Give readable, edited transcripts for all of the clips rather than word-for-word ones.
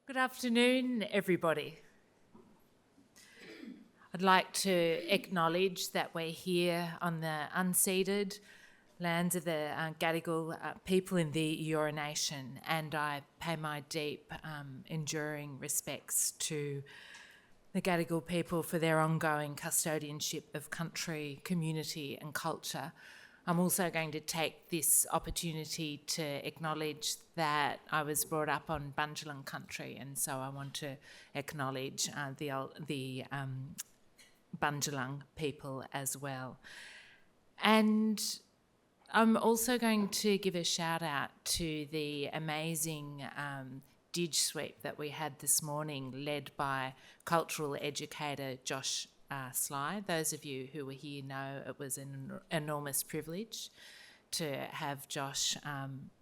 Good afternoon, everybody. I'd like to acknowledge that we're here on the unceded lands of the Gadigal people in the Eora Nation, and I pay my deep, enduring respects to the Gadigal people for their ongoing custodianship of country, community and culture. I'm also going to take this opportunity to acknowledge that I was brought up on Bundjalung country, and so I want to acknowledge the Bundjalung people as well. And I'm also going to give a shout out to the amazing Dig Sweep that we had this morning, led by cultural educator Josh Sly. Those of you who were here know it was an enormous privilege to have Josh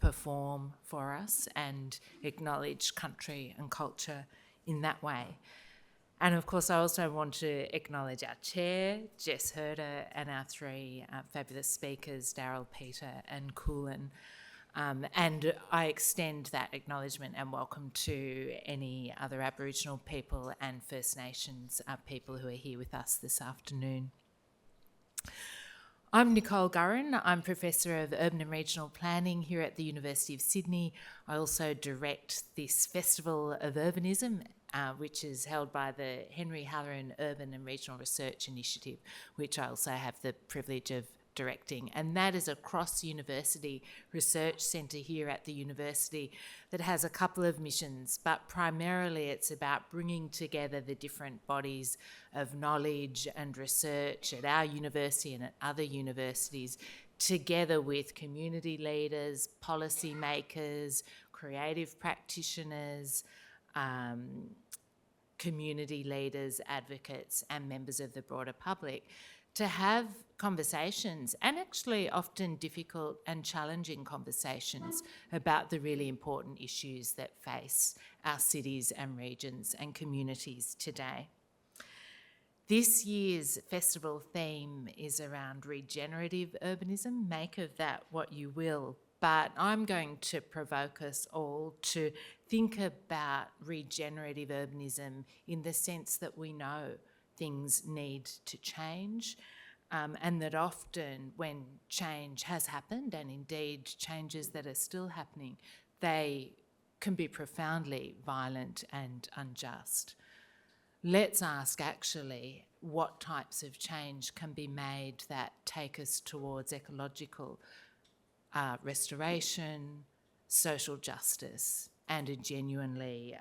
perform for us and acknowledge country and culture in that way. And of course, I also want to acknowledge our chair, Jess Herder, and our three fabulous speakers, Daryl, Peter and Coolin. And I extend that acknowledgement and welcome to any other Aboriginal people and First Nations people who are here with us this afternoon. I'm Nicole Gurran. I'm Professor of Urban and Regional Planning here at the University of Sydney. I also direct this Festival of Urbanism, which is held by the Henry Halloran Urban and Regional Research Initiative, which I also have the privilege of directing. And that is a cross-university research centre here at the university that has a couple of missions, but primarily it's about bringing together the different bodies of knowledge and research at our university and at other universities, together with community leaders, policy makers, creative practitioners, community leaders, advocates and members of the broader public, to have conversations, and actually often difficult and challenging conversations, about the really important issues that face our cities and regions and communities today. This year's festival theme is around regenerative urbanism. Make of that what you will, but I'm going to provoke us all to think about regenerative urbanism in the sense that we know things need to change, and that often when change has happened, and indeed changes that are still happening, they can be profoundly violent and unjust. Let's ask actually what types of change can be made that take us towards ecological restoration, social justice, and a genuinely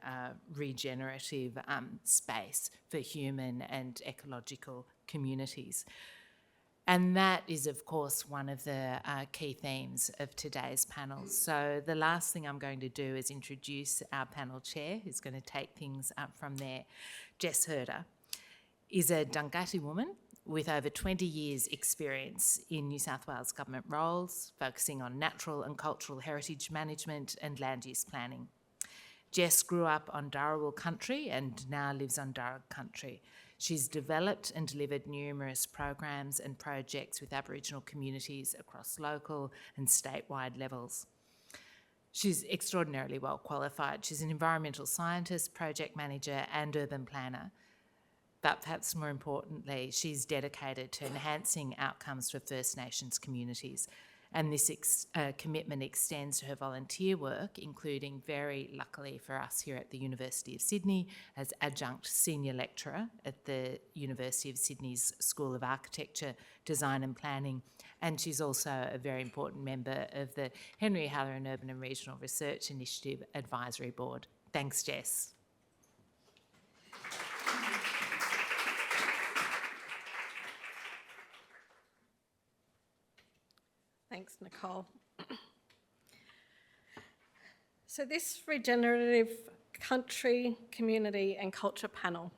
regenerative space for human and ecological communities. And that is, of course, one of the key themes of today's panel. So the last thing I'm going to do is introduce our panel chair, who's going to take things up from there. Jess Herder is a Dunghutti woman with over 20 years' experience in New South Wales government roles, focusing on natural and cultural heritage management and land use planning. Jess grew up on Dharawal country and now lives on Darug country. She's developed and delivered numerous programs and projects with Aboriginal communities across local and statewide levels. She's extraordinarily well qualified. She's an environmental scientist, project manager and urban planner. But perhaps more importantly, she's dedicated to enhancing outcomes for First Nations communities. And this commitment extends to her volunteer work, including, very luckily for us here at the University of Sydney, as adjunct senior lecturer at the University of Sydney's School of Architecture, Design and Planning. And she's also a very important member of the Henry Halloran Urban and Regional Research Initiative Advisory Board. Thanks, Jess. Thanks, Nicole. So this regenerative country, community and culture panel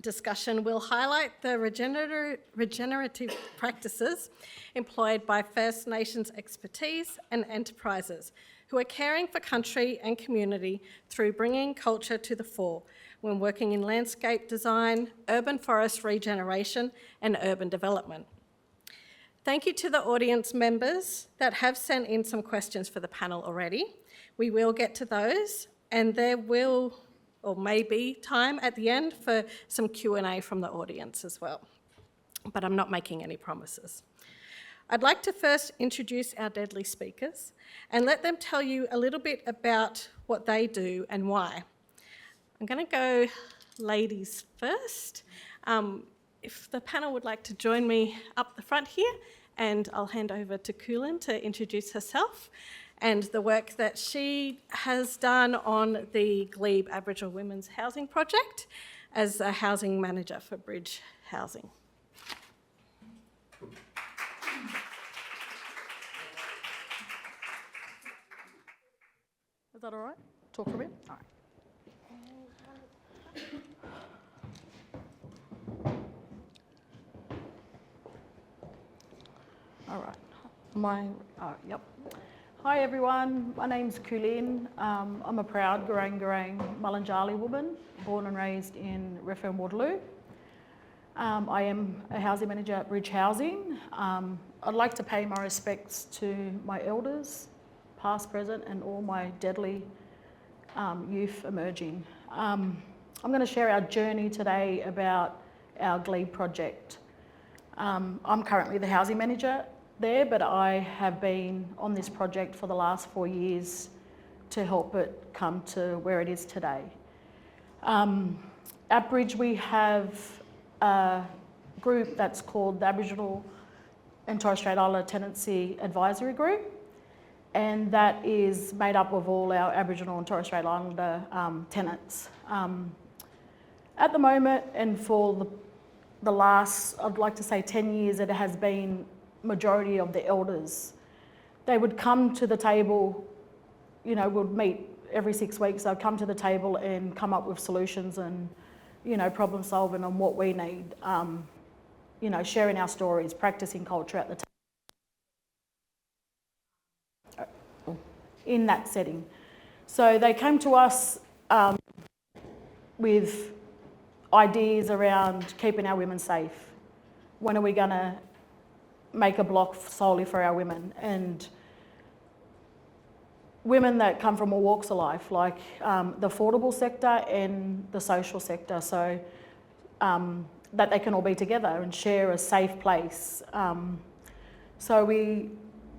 discussion will highlight the regenerative practices employed by First Nations expertise and enterprises who are caring for country and community through bringing culture to the fore when working in landscape design, urban forest regeneration and urban development. Thank you to the audience members that have sent in some questions for the panel already. We will get to those, and there will or maybe time at the end for some Q&A from the audience as well. But I'm not making any promises. I'd like to first introduce our deadly speakers and let them tell you a little bit about what they do and why. I'm going to go ladies first. If the panel would like to join me up the front here, and I'll hand over to Kulin to introduce herself and the work that she has done on the Glebe Aboriginal Women's Housing Project as a housing manager for Bridge Housing. Is that all right? Talk for a bit? All right. All right. Yep. Hi everyone, my name's Kulin. I'm a proud Garang Mulunjali woman, born and raised in Redfern, Waterloo. I am a housing manager at Bridge Housing. I'd like to pay my respects to my elders, past, present, and all my deadly youth emerging. I'm going to share our journey today about our Glebe project. I'm currently the housing manager there, but I have been on this project for the last 4 years to help it come to where it is today. At Bridge we have a group that's called the Aboriginal and Torres Strait Islander Tenancy Advisory Group, and that is made up of all our Aboriginal and Torres Strait Islander tenants. At the moment, and for the last, I'd like to say 10 years, it has been majority of the elders. They would come to the table, you know, we'd meet every 6 weeks, they'd come to the table and come up with solutions and, you know, problem solving on what we need, you know, sharing our stories, practicing culture at the table. In that setting. So they came to us with ideas around keeping our women safe. When are we going to make a block solely for our women? And women that come from all walks of life, like the affordable sector and the social sector, so that they can all be together and share a safe place. So we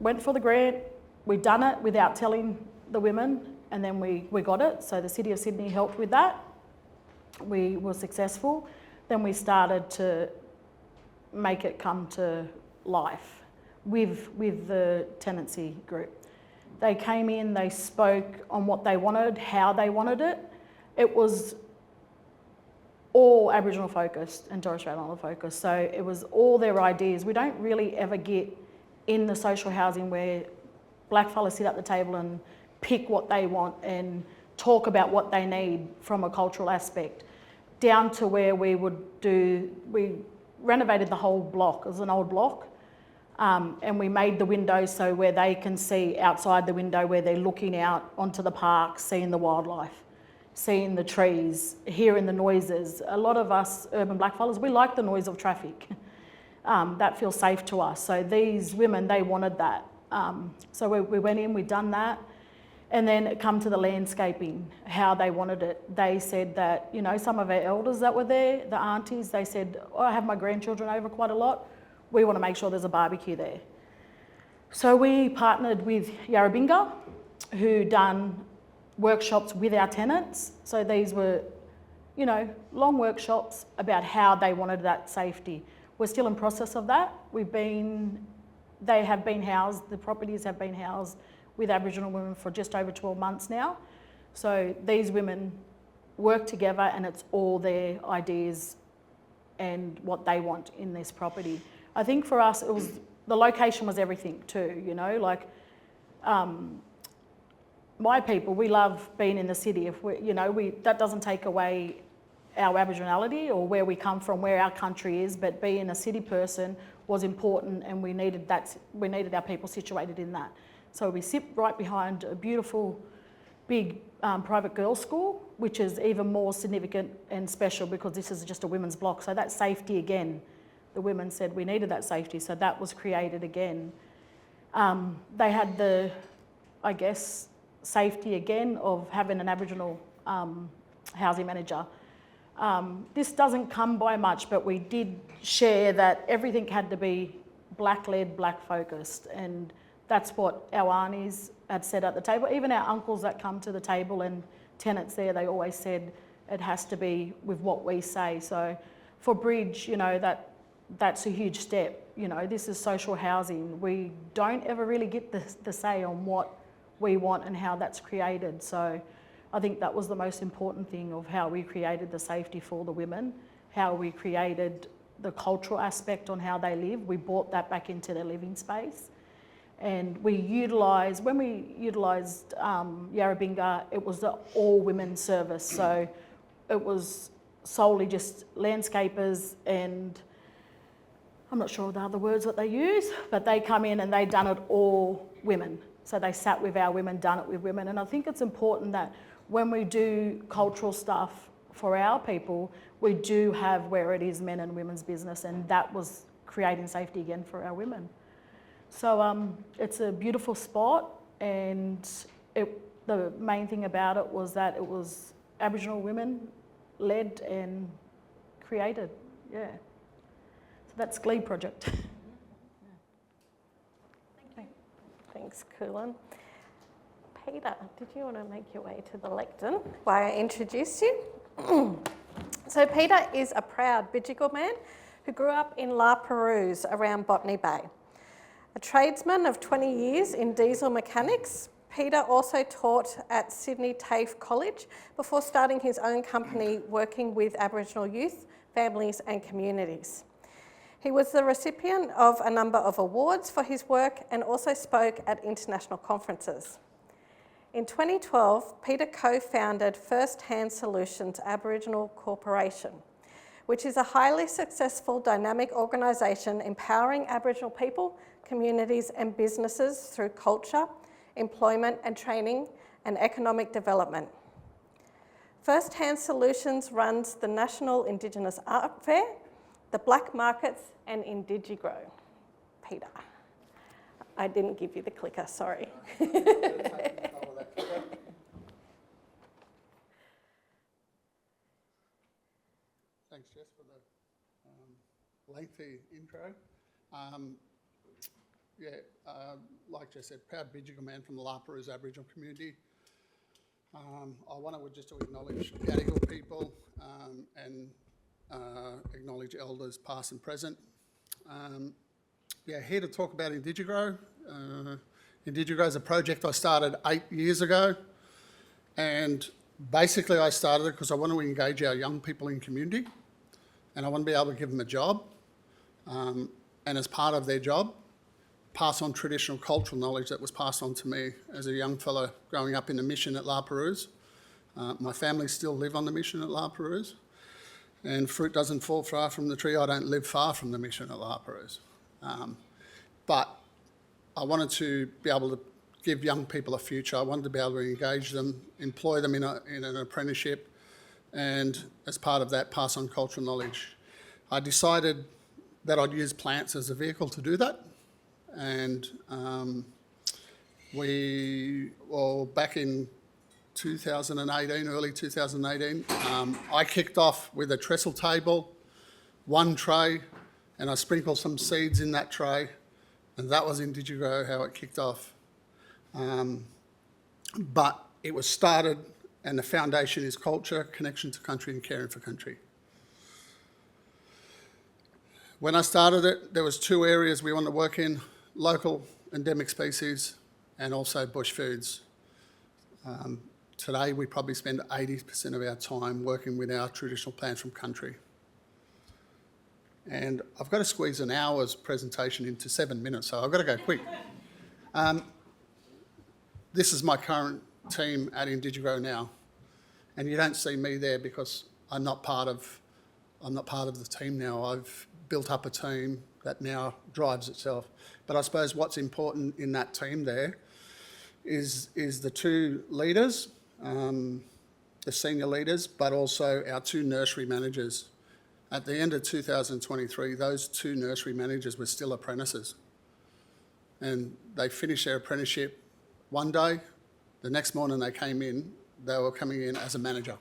went for the grant, we'd done it without telling the women, and then we got it. So the City of Sydney helped with that. We were successful. Then we started to make it come to life with the tenancy group. They came in, they spoke on what they wanted, how they wanted it. It was all Aboriginal focused and Torres Strait Islander focused. So it was all their ideas. We don't really ever get in the social housing where blackfellas sit at the table and pick what they want and talk about what they need from a cultural aspect, down to where we renovated the whole block. It was an old block. And we made the windows so where they can see outside the window, where they're looking out onto the park, seeing the wildlife, seeing the trees, hearing the noises. A lot of us urban blackfellas, we like the noise of traffic. That feels safe to us. So these women, they wanted that. So we went in, we'd done that. And then it come to the landscaping, how they wanted it. They said that, you know, some of our elders that were there, the aunties, they said, oh, I have my grandchildren over quite a lot. We want to make sure there's a barbecue there. So we partnered with Yarrabinga, who done workshops with our tenants. So these were, you know, long workshops about how they wanted that safety. We're still in process of that. They have been housed, the properties have been housed with Aboriginal women for just over 12 months now. So these women work together and it's all their ideas and what they want in this property. I think for us, the location was everything too, you know, like my people, we love being in the city. If we, you know, that doesn't take away our Aboriginality or where we come from, where our country is, but being a city person was important, and we needed our people situated in that. So we sit right behind a beautiful, big private girls' school, which is even more significant and special because this is just a women's block. So that safety again, the women said we needed that safety, so that was created again. They had the, I guess, safety again of having an Aboriginal housing manager. This doesn't come by much, but we did share that everything had to be black-led, black-focused, and that's what our aunties had said at the table. Even our uncles that come to the table and tenants there, they always said it has to be with what we say. So for Bridge, you know, that's a huge step. You know, this is social housing. We don't ever really get the say on what we want and how that's created. So I think that was the most important thing of how we created the safety for the women, how we created the cultural aspect on how they live. We brought that back into their living space. And when we utilised Yarrabinga, it was the all-women service. So it was solely just landscapers and I'm not sure the other words that they use, but they come in and they done it all women. So they sat with our women, done it with women. And I think it's important that when we do cultural stuff for our people, we do have where it is men and women's business, and that was creating safety again for our women. So it's a beautiful spot, and the main thing about it was that it was Aboriginal women led and created, yeah. So that's Glee Project. Thanks, Kulin. Peter, did you want to make your way to the lectern while I introduce you? So Peter is a proud Bidjigal man who grew up in La Perouse around Botany Bay. A tradesman of 20 years in diesel mechanics, Peter also taught at Sydney TAFE College before starting his own company working with Aboriginal youth, families and communities. He was the recipient of a number of awards for his work and also spoke at international conferences. In 2012, Peter co-founded First Hand Solutions Aboriginal Corporation, which is a highly successful dynamic organisation empowering Aboriginal people, communities and businesses through culture, employment and training and economic development. First Hand Solutions runs the National Indigenous Art Fair, the Black Markets and Indigigrow. Peter, I didn't give you the clicker, sorry. Thanks, Jess, for the lengthy intro. Like Jess said, proud Bidjigal man from the La Perouse Aboriginal community. I want to just acknowledge Gadigal people and acknowledge elders past and present. Here to talk about Indigigrow. Indigigrow is a project I started 8 years ago, and basically I started it because I want to engage our young people in community and I want to be able to give them a job, and as part of their job, pass on traditional cultural knowledge that was passed on to me as a young fellow growing up in the mission at La Perouse. My family still live on the mission at La Perouse, and fruit doesn't fall far from the tree. I don't live far from the mission at La Perouse. But I wanted to be able to give young people a future. I wanted to be able to engage them, employ them in an apprenticeship, and as part of that, pass on cultural knowledge. I decided that I'd use plants as a vehicle to do that. And back in 2018, early 2018, I kicked off with a trestle table, one tray, and I sprinkled some seeds in that tray, and that was Indigigrow, how it kicked off. But it was started, and the foundation is culture, connection to country, and caring for country. When I started it, there was 2 areas we wanted to work in: local endemic species and also bush foods. Today we probably spend 80% of our time working with our traditional plants from country. And I've got to squeeze an hour's presentation into 7 minutes, so I've got to go quick. This is my current team at Indigigrow now, and you don't see me there because I'm not part of the team now. I've built up a team that now drives itself. But I suppose what's important in that team there is the 2 leaders, the senior leaders, but also our 2 nursery managers. At the end of 2023, those 2 nursery managers were still apprentices. And they finished their apprenticeship one day. The next morning they came in, they were coming in as a manager.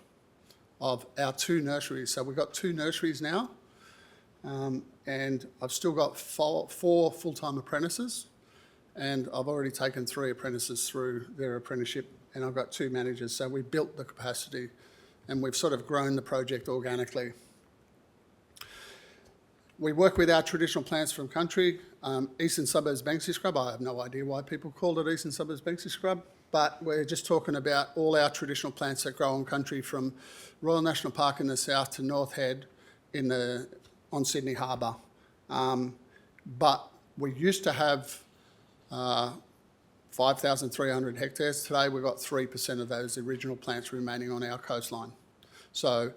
of our 2 nurseries. So we've got 2 nurseries now, and I've still got 4 full-time apprentices, and I've already taken 3 apprentices through their apprenticeship, and I've got 2 managers. So we built the capacity, and we've sort of grown the project organically. We work with our traditional plants from country. Eastern Suburbs Banksy Scrub, I have no idea why people called it Eastern Suburbs Banksy Scrub, but we're just talking about all our traditional plants that grow on country, from Royal National Park in the south to North Head on Sydney Harbour. But we used to have 5,300 hectares. Today we've got 3% of those original plants remaining on our coastline. So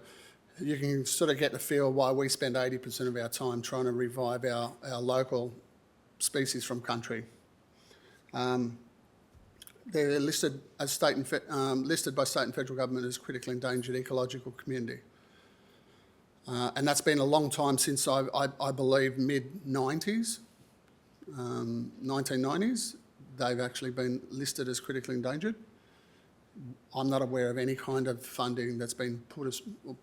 you can sort of get the feel why we spend 80% of our time trying to revive our local species from country. They're listed as listed by state and federal government as critically endangered ecological community. And that's been a long time, since I believe mid-90s, 1990s, they've actually been listed as critically endangered. I'm not aware of any kind of funding that's been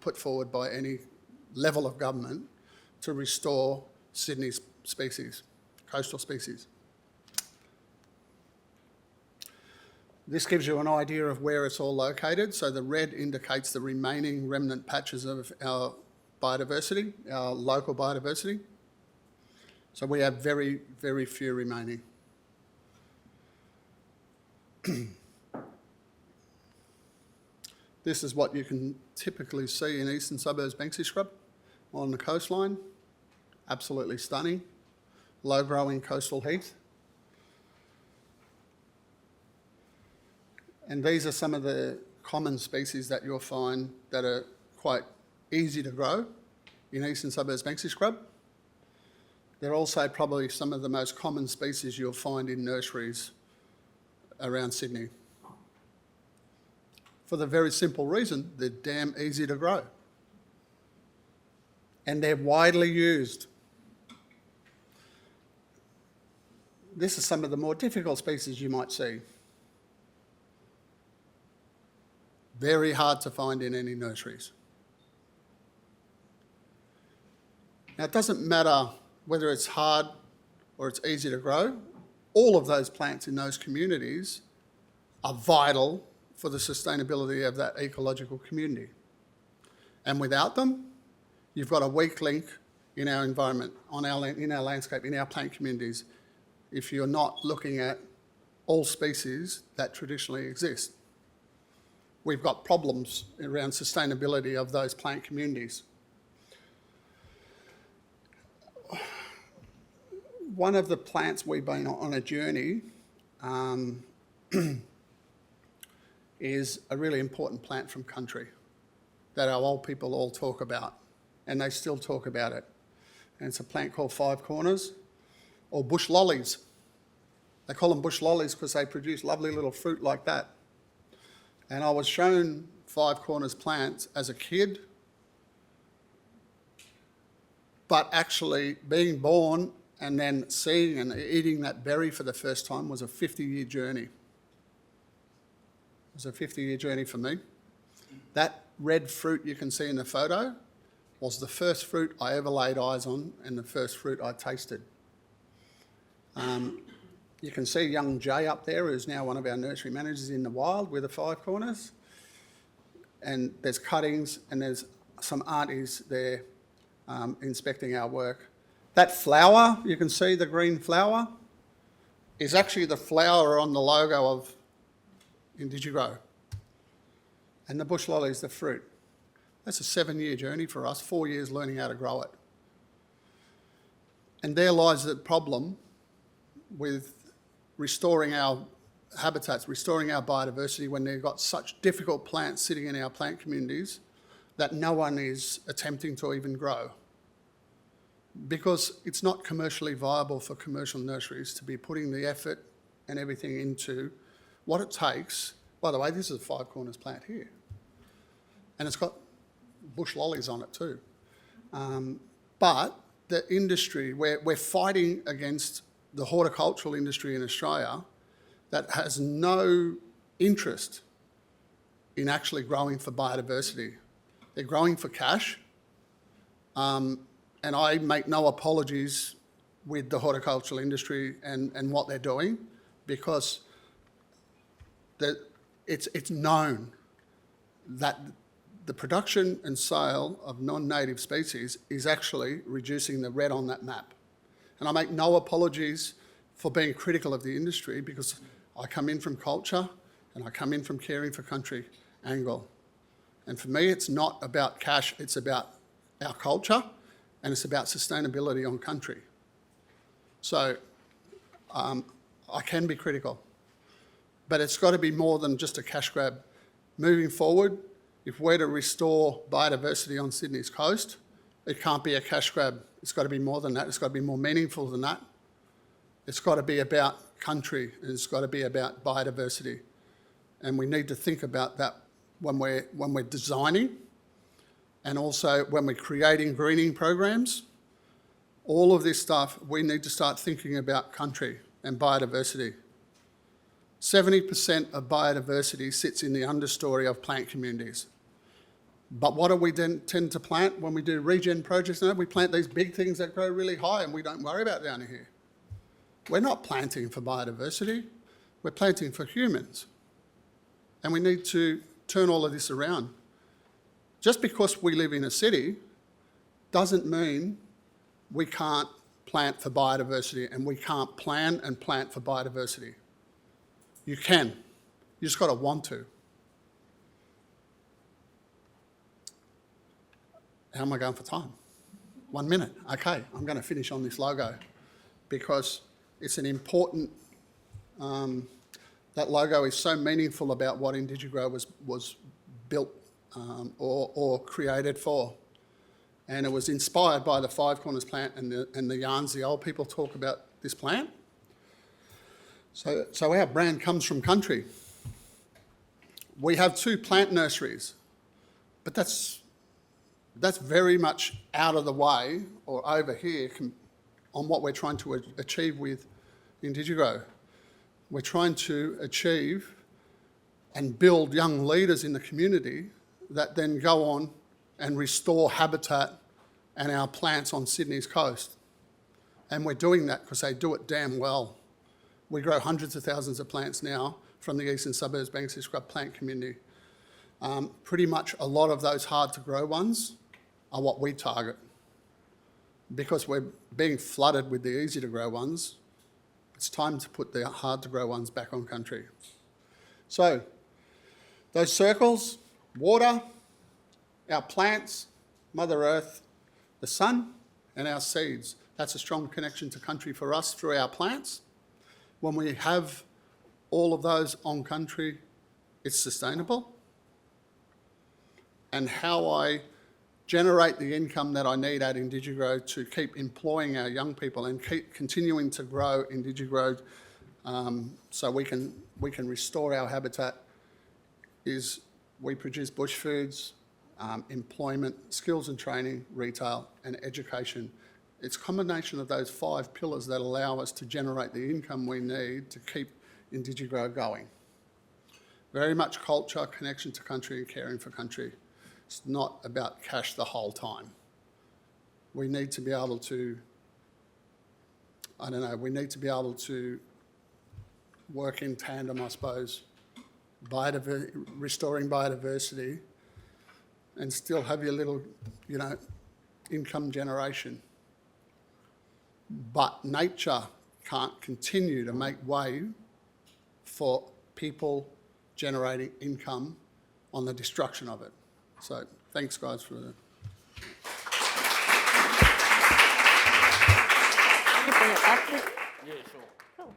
put forward by any level of government to restore Sydney's species, coastal species. This gives you an idea of where it's all located. So the red indicates the remaining remnant patches of our biodiversity, our local biodiversity. So we have very, very few remaining. This is what you can typically see in Eastern Suburbs Banksy Scrub on the coastline. Absolutely stunning. Low-growing coastal heath. And these are some of the common species that you'll find that are quite easy to grow in Eastern Suburbs Banksy Scrub. They're also probably some of the most common species you'll find in nurseries around Sydney. For the very simple reason, they're damn easy to grow. And they're widely used. This is some of the more difficult species you might see. Very hard to find in any nurseries. Now, it doesn't matter whether it's hard or it's easy to grow. All of those plants in those communities are vital for the sustainability of that ecological community. And without them, you've got a weak link in our environment, in our landscape, in our plant communities, if you're not looking at all species that traditionally exist. We've got problems around sustainability of those plant communities. One of the plants we've been on a journey is a really important plant from country that our old people all talk about, and they still talk about it. And it's a plant called 5 corners, or bush lollies. They call them bush lollies because they produce lovely little fruit like that. And I was shown 5 corners plants as a kid, but actually being born and then seeing and eating that berry for the first time was a 50-year journey. It was a 50-year journey for me. That red fruit you can see in the photo was the first fruit I ever laid eyes on and the first fruit I tasted. You can see young Jay up there, who's now one of our nursery managers in the wild with the 5 corners. And there's cuttings and there's some aunties there inspecting our work. That flower, you can see the green flower, is actually the flower on the logo of Indigigrow. And the bush lolly is the fruit. That's a 7-year journey for us, 4 years learning how to grow it. And there lies the problem with restoring our habitats, restoring our biodiversity when they've got such difficult plants sitting in our plant communities that no one is attempting to even grow. Because it's not commercially viable for commercial nurseries to be putting the effort and everything into what it takes. By the way, this is a 5 corners plant here. And it's got bush lollies on it too. But the industry, we're fighting against the horticultural industry in Australia that has no interest in actually growing for biodiversity. They're growing for cash. And I make no apologies with the horticultural industry and what they're doing, because it's known that the production and sale of non-native species is actually reducing the red on that map. And I make no apologies for being critical of the industry, because I come in from culture and I come in from caring for country angle. And for me, it's not about cash, it's about our culture, and it's about sustainability on country. So I can be critical, but it's got to be more than just a cash grab. Moving forward, if we're to restore biodiversity on Sydney's coast, it can't be a cash grab. It's got to be more than that. It's got to be more meaningful than that. It's got to be about country, and it's got to be about biodiversity. And we need to think about that when we're designing, and also when we're creating greening programs. All of this stuff, we need to start thinking about country and biodiversity. 70% of biodiversity sits in the understory of plant communities. But what do we then tend to plant when we do regen projects? No, we plant these big things that grow really high and we don't worry about down here. We're not planting for biodiversity, we're planting for humans. And we need to turn all of this around. Just because we live in a city doesn't mean we can't plant for biodiversity, and we can't plan and plant for biodiversity. You can. You just got to want to. How am I going for time? 1 minute. Okay, I'm going to finish on this logo because it's an important, that logo is so meaningful about what Indigrow was built or created for. And it was inspired by the Five Corners plant and the yarns the old people talk about this plant. So our brand comes from country. We have 2 plant nurseries, but that's very much out of the way or over here on what we're trying to achieve with Indigrow. We're trying to achieve and build young leaders in the community that then go on and restore habitat and our plants on Sydney's coast. And we're doing that because they do it damn well. We grow hundreds of thousands of plants now from the eastern suburbs, Banksia Scrub plant community. Pretty much a lot of those hard to grow ones are what we target. Because we're being flooded with the easy to grow ones, it's time to put the hard to grow ones back on country. So those circles, water, our plants, Mother Earth, the sun, and our seeds. That's a strong connection to country for us through our plants. When we have all of those on country, it's sustainable. And how I generate the income that I need at Indigrow to keep employing our young people and keep continuing to grow Indigrow so we can restore our habitat is we produce bush foods, employment, skills and training, retail and education. It's a combination of those 5 pillars that allow us to generate the income we need to keep Indigrow going. Very much culture, connection to country and caring for country. It's not about cash the whole time. We need to be able to, we need to be able to work in tandem, I suppose, restoring biodiversity and still have your little, income generation. But nature can't continue to make way for people generating income on the destruction of it. So thanks, guys, for that. Can you bring it back? Yeah, sure. Cool.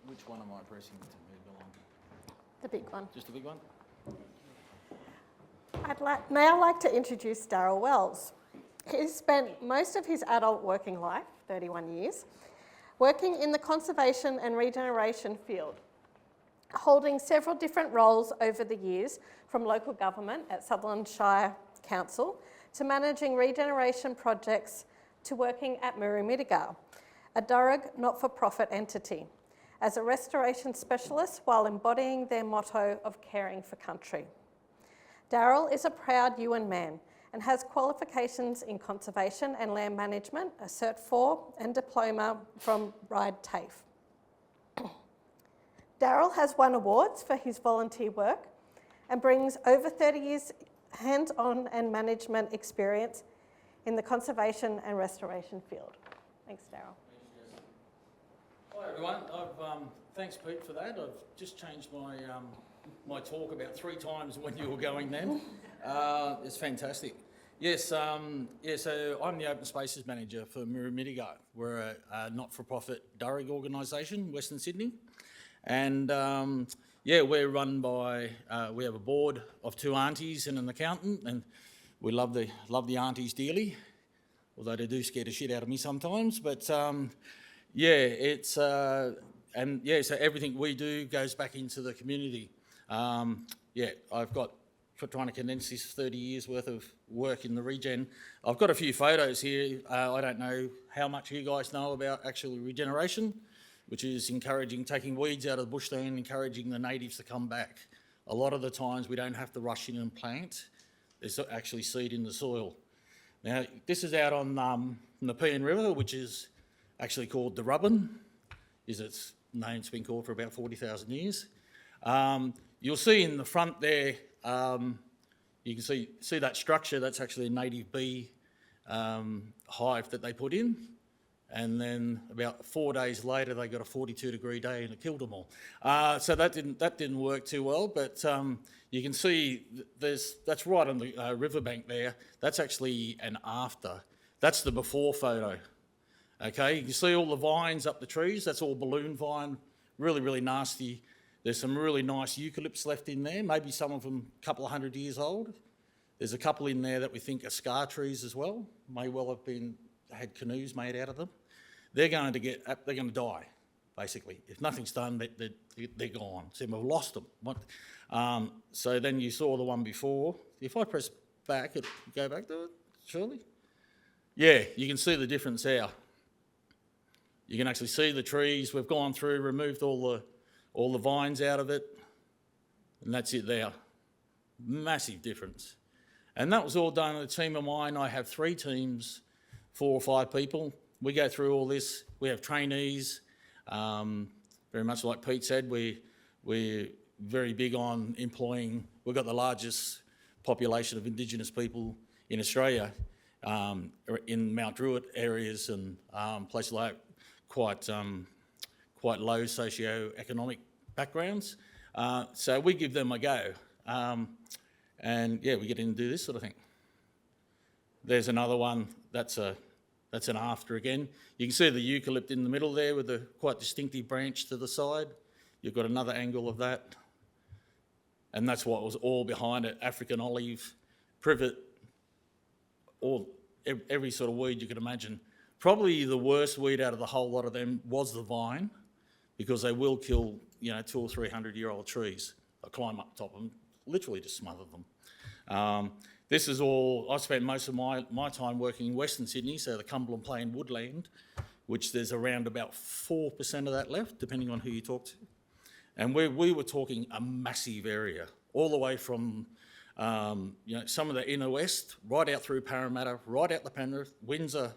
Which one am I pressing to move along? The big one. Just the big one? I'd now like to introduce Darryl Wells. He's spent most of his adult working life, 31 years, working in the conservation and regeneration field, holding several different roles over the years, from local government at Sutherland Shire Council to managing regeneration projects to working at Murrumbidgee, a Durug not-for-profit entity, as a restoration specialist while embodying their motto of caring for country. Daryl is a proud UN man and has qualifications in conservation and land management, a Cert 4 and diploma from RIDE TAFE. Daryl has won awards for his volunteer work and brings over 30 years hands-on and management experience in the conservation and restoration field. Thanks, Daryl. Hi everyone. Thanks Pete for that. I've just changed my talk about 3 times when you were going then. It's fantastic. Yes, so I'm the Open Spaces Manager for Mirror. We're a not-for-profit Durrig organisation, Western Sydney. And we're run by, we have a board of 2 aunties and an accountant, and we love the aunties dearly, although they do scare the shit out of me sometimes. But so everything we do goes back into the community. I've got, trying to condense this 30 years worth of work in the regen. I've got a few photos here. I don't know how much you guys know about actual regeneration, which is taking weeds out of the bushland, encouraging the natives to come back. A lot of the times we don't have to rush in and plant. There's actually seed in the soil. Now, this is out on the Pean River, which is actually called the Rubbin, is its name's been called for about 40,000 years. You'll see in the front there, you can see that structure. That's actually a native bee hive that they put in. And then about 4 days later, they got a 42-degree day and it killed them all. So that didn't work too well. But you can see that's right on the riverbank there. That's actually an after. That's the before photo. Okay, you can see all the vines up the trees. That's all balloon vine, really, really nasty. There's some really nice eucalypts left in there, maybe some of them a couple of 100 years old. There's a couple in there that we think are scar trees as well. May well have had canoes made out of them. They're going to die, basically. If nothing's done, they're gone. So we've lost them. So then you saw the one before. If I press back, it'll go back to it, surely? Yeah, you can see the difference there. You can actually see the trees. We've gone through, removed all the vines out of it, and that's it there. Massive difference. And that was all done in a team of mine. I have 3 teams, 4 or 5 people. We go through all this. We have trainees. Very much like Pete said, we're very big on employing. We've got the largest population of Indigenous people in Australia, in Mount Druitt areas and places like quite low socio-economic backgrounds. So we give them a go. And yeah, we get in and do this sort of thing. There's another one, that's an after again. You can see the eucalypt in the middle there with a quite distinctive branch to the side. You've got another angle of that. And that's what was all behind it, African olive, privet, every sort of weed you could imagine. Probably the worst weed out of the whole lot of them was the vine, because they will kill, 200 or 300-year-old trees. They'll climb up top of them, literally just smother them. This is all, I spent most of my time working in Western Sydney, so the Cumberland Plain woodland, which there's around about 4% of that left, depending on who you talk to. And we were talking a massive area, all the way from some of the inner west, right out through Parramatta, right out the Penrith, Windsor,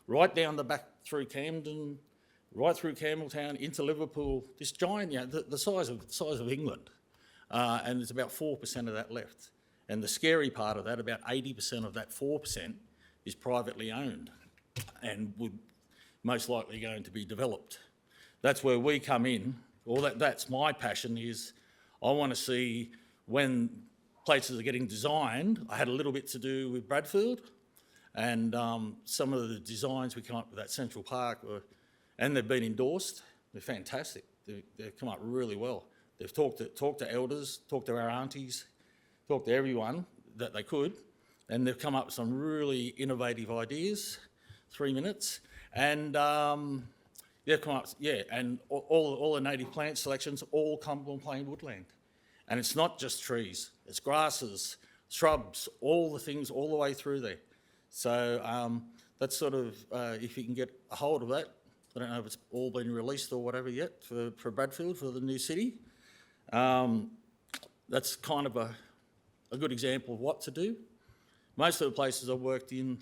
right down the back through Camden, right through Campbelltown into Liverpool. This giant, the size of England, and there's about 4% of that left. And the scary part of that, about 80% of that 4% is privately owned and would most likely going to be developed. That's where we come in. That's my passion, is I want to see when places are getting designed. I had a little bit to do with Bradfield, and some of the designs we come up with at Central Park and they've been endorsed. They're fantastic. They've come up really well. They've talked to elders, talked to our aunties, talked to everyone that they could, and they've come up with some really innovative ideas, 3 minutes, and they've come up, and all the native plant selections, all Cumberland Plain woodland. And it's not just trees, it's grasses, shrubs, all the things all the way through there. So that's sort of, if you can get a hold of that, I don't know if it's all been released or whatever yet for Bradfield, for the new city. That's kind of a good example of what to do. Most of the places I've worked in,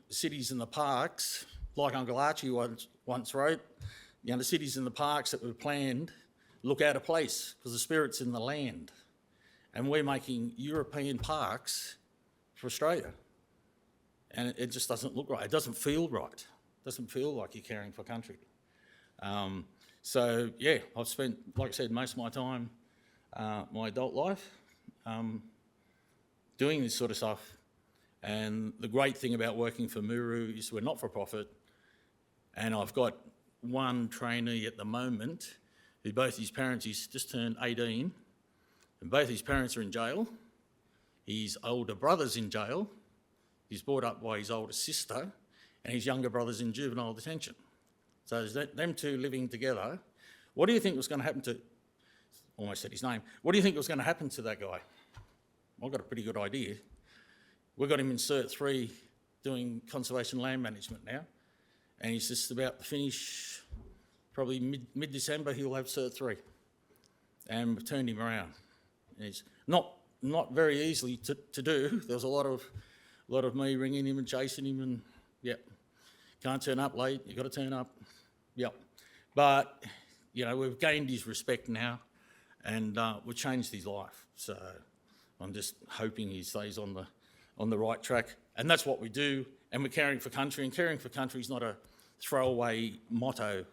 cities in the parks, like Uncle Archie once wrote, you know, the cities in the parks that were planned look out of place because the spirit's in the land. And we're making European parks for Australia. And it just doesn't look right. It doesn't feel right. It doesn't feel like you're caring for country. So, yeah, I've spent, like I said, most of my time, my adult life, doing this sort of stuff. And the great thing about working for Muru is we're not for profit. And I've got one trainee at the moment who both his parents, he's just turned 18, and both his parents are in jail. His older brother's in jail. He's brought up by his older sister, and his younger brother's in juvenile detention. So there's them two living together. What do you think was going to happen to, almost said his name, what do you think was going to happen to that guy? I've got a pretty good idea. We've got him in Cert 3 doing conservation land management now, and he's just about to finish, probably mid-December he'll have Cert 3. And we've turned him around. And it's not very easily to do. There was a lot of me ringing him and chasing him and, yep, can't turn up late, you've got to turn up, yep. But, you know, we've gained his respect now and we've changed his life. So I'm just hoping he stays on the right track. And that's what we do. And we're caring for country. And caring for country is not a throwaway motto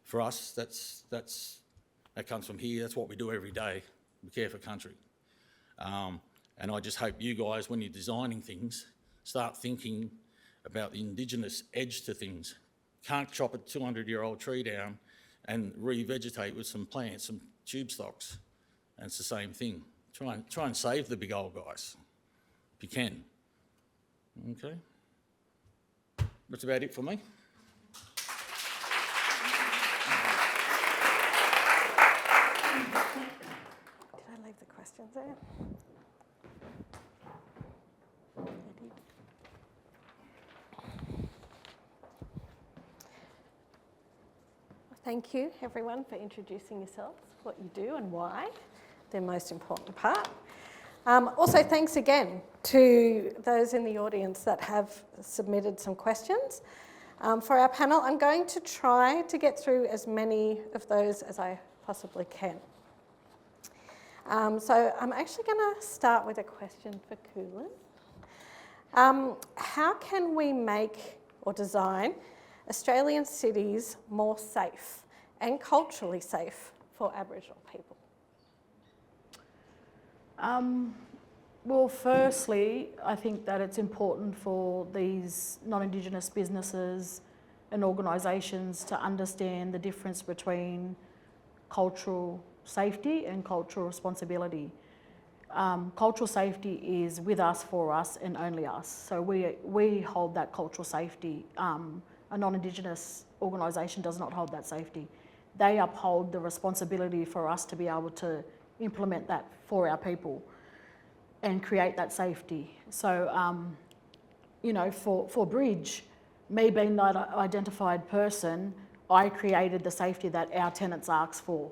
for us. That comes from here. That's what we do every day. We care for country. And I just hope you guys, when you're designing things, start thinking about the Indigenous edge to things. Can't chop a 200-year-old tree down and revegetate with some plants, some tube stocks. And it's the same thing. Try and save the big old guys, if you can. Okay? That's about it for me. Did I leave the questions there? Thank you, everyone, for introducing yourselves, what you do and why, the most important part. Also, thanks again to those in the audience that have submitted some questions. For our panel, I'm going to try to get through as many of those as I possibly can. So I'm actually going to start with a question for Kulin. How can we make or design Australian cities more safe and culturally safe for Aboriginal people? Well, firstly, I think that it's important for these non-Indigenous businesses and organisations to understand the difference between cultural safety and cultural responsibility. Cultural safety is with us, for us, and only us. So we hold that cultural safety. A non-Indigenous organisation does not hold that safety. They uphold the responsibility for us to be able to implement that for our people and create that safety. So, you know, for Bridge, me being that identified person, I created the safety that our tenants asked for,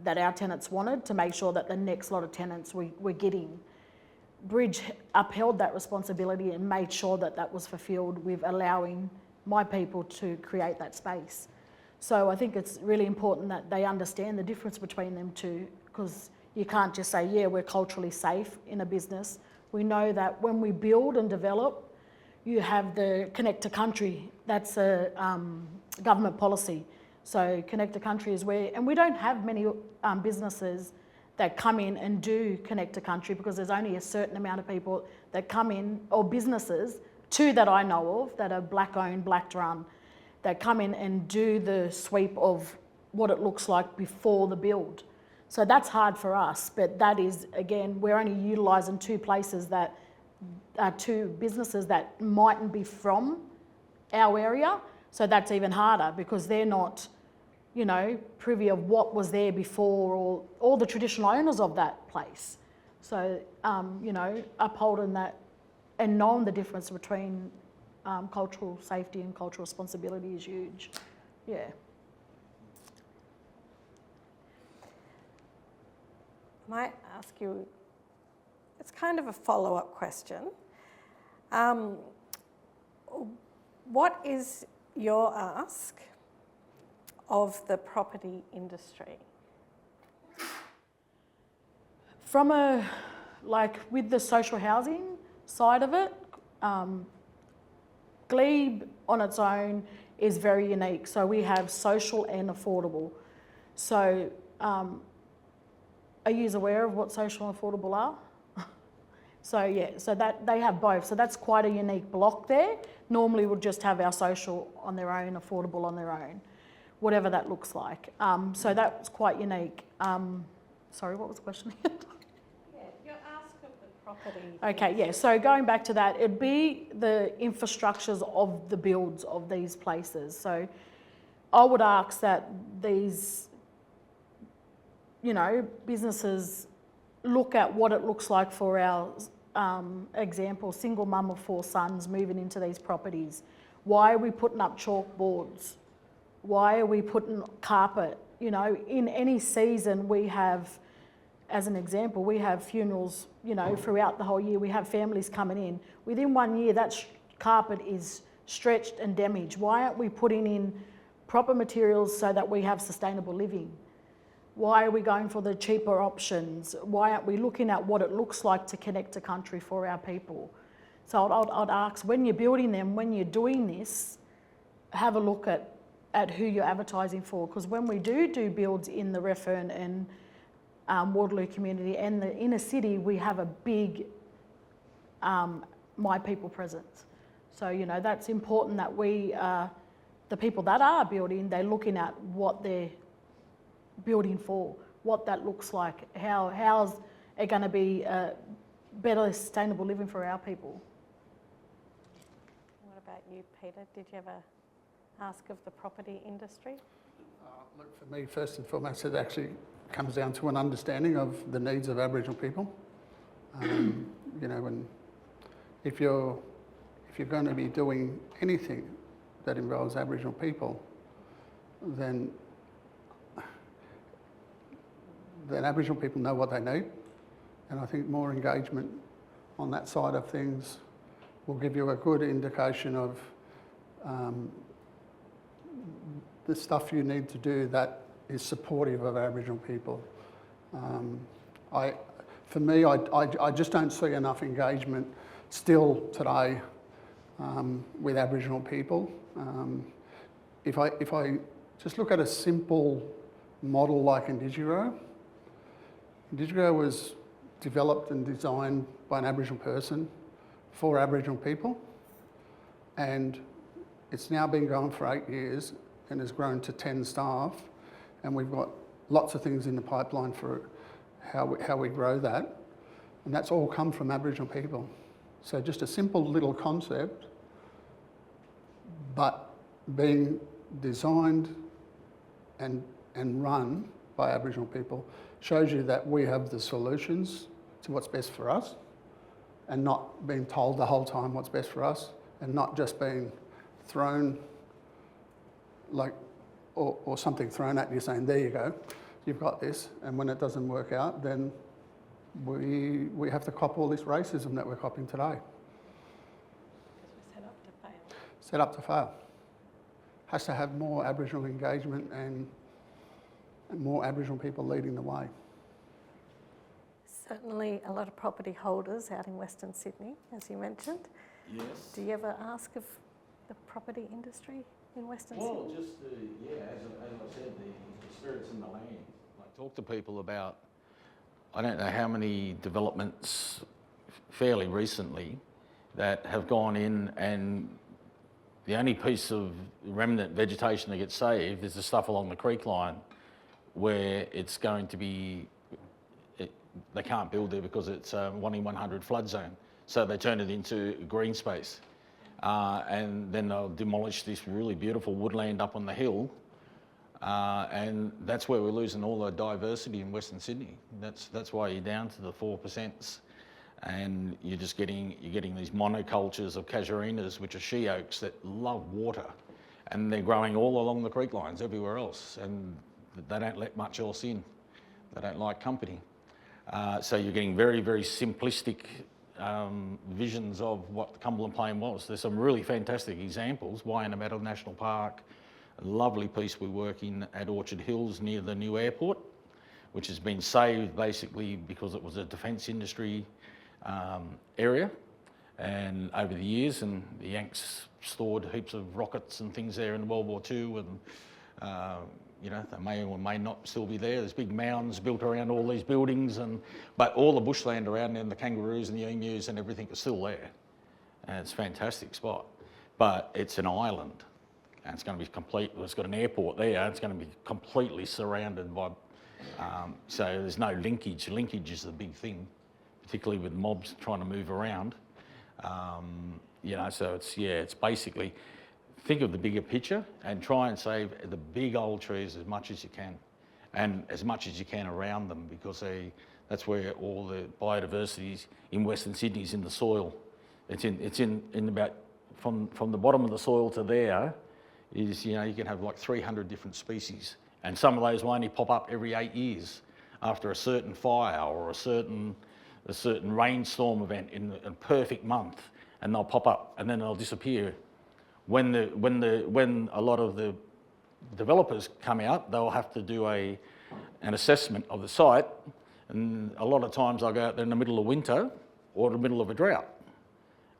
that our tenants wanted, to make sure that the next lot of tenants we're getting. Bridge upheld that responsibility and made sure that that was fulfilled with allowing my people to create that space. So I think it's really important that they understand the difference between them two, because you can't just say, yeah, we're culturally safe in a business. We know that when we build and develop, you have the connect to country. That's a government policy. So connect to country is where, and we don't have many businesses that come in and do connect to country, because there's only a certain amount of people that come in, or businesses, two that I know of that are black owned, black run, that come in and do the sweep of what it looks like before the build. So that's hard for us, but that is, again, we're only utilising two places that are two businesses that mightn't be from our area. So that's even harder, because they're not, you know, privy of what was there before, or all the traditional owners of that place. So, you know, upholding that and knowing the difference between cultural safety and cultural responsibility is huge. Yeah. I might ask you it's kind of a follow-up question. What is your ask of the property industry? From with the social housing side of it, Glebe on its own is very unique. So we have social and affordable. So are you aware of what social and affordable are? So yeah, so that they have both. So that's quite a unique block there. Normally we'll just have our social on their own, affordable on their own, whatever that looks like. So that's quite unique. Sorry, what was the question again? Your ask of the property. Okay, yeah, so going back to that, it'd be the infrastructures of the builds of these places. So I would ask that these, businesses look at what it looks like for our example, single mum of 4 sons moving into these properties. Why are we putting up chalkboards? Why are we putting carpet? In any season we have, as an example, we have funerals, throughout the whole year. We have families coming in. Within 1 year, that carpet is stretched and damaged. Why aren't we putting in proper materials so that we have sustainable living? Why are we going for the cheaper options? Why aren't we looking at what it looks like to connect to country for our people? So I'd ask, when you're building them, when you're doing this, have a look at who you're advertising for. Because when we do builds in the Redfern and Waterloo community and the inner city, we have a big my people presence. So, that's important that we, the people that are building, they're looking at what they're building for, what that looks like, how's it going to be better sustainable living for our people. What about you, Peter? Did you ever ask of the property industry? Look, for me, first and foremost, it actually comes down to an understanding of the needs of Aboriginal people. And if you're going to be doing anything that involves Aboriginal people, then Aboriginal people know what they need, and I think more engagement on that side of things will give you a good indication of the stuff you need to do that is supportive of Aboriginal people. For me, I just don't see enough engagement still today with Aboriginal people. If I just look at a simple model like Indigiro was developed and designed by an Aboriginal person for Aboriginal people, and it's now been going for 8 years and has grown to 10 staff, and we've got lots of things in the pipeline for how we grow that, and that's all come from Aboriginal people. So just a simple little concept, but being designed and run by Aboriginal people shows you that we have the solutions to what's best for us, and not being told the whole time what's best for us, and not just being thrown or something thrown at you saying, there you go, you've got this, and when it doesn't work out, then we have to cop all this racism that we're copping today. Because we're set up to fail. Set up to fail. Has to have more Aboriginal engagement and more Aboriginal people leading the way. Certainly a lot of property holders out in Western Sydney, as you mentioned. Yes. Do you ever ask of the property industry in Western Sydney? Well, just as I said, the spirits in the land. I talk to people about, I don't know how many developments fairly recently that have gone in, and the only piece of remnant vegetation that gets saved is the stuff along the creek line where it's going to be, they can't build there because it's a 1 in 100 flood zone. So they turn it into green space. And then they'll demolish this really beautiful woodland up on the hill. And that's where we're losing all the diversity in Western Sydney. That's why you're down to the 4%. And you're getting these monocultures of casuarinas, which are she oaks that love water. And they're growing all along the creek lines everywhere else. And they don't let much else in. They don't like company. So you're getting very, very simplistic visions of what the Cumberland Plain was. There's some really fantastic examples. Waianamadda National Park, a lovely piece we're working at Orchard Hills near the new airport, which has been saved basically because it was a defence industry area. And over the years, and the Yanks stored heaps of rockets and things there in World War II, and you know, they may or may not still be there. There's big mounds built around all these buildings, but all the bushland around there, and the kangaroos and the emus and everything is still there. And it's a fantastic spot. But it's an island, and it's going to be complete. It's got an airport there. It's going to be completely surrounded by. So there's no linkage. Linkage is the big thing, particularly with mobs trying to move around. You know, so it's basically, think of the bigger picture and try and save the big old trees as much as you can, and as much as you can around them, because that's where all the biodiversity in Western Sydney is in the soil. It's in about from the bottom of the soil to there is, you know, you can have like 300 different species, and some of those will only pop up every 8 years after a certain fire or a certain rainstorm event in a perfect month, and they'll pop up and then they'll disappear. When a lot of the developers come out, they'll have to do an assessment of the site, and a lot of times they'll go out there in the middle of winter or the middle of a drought,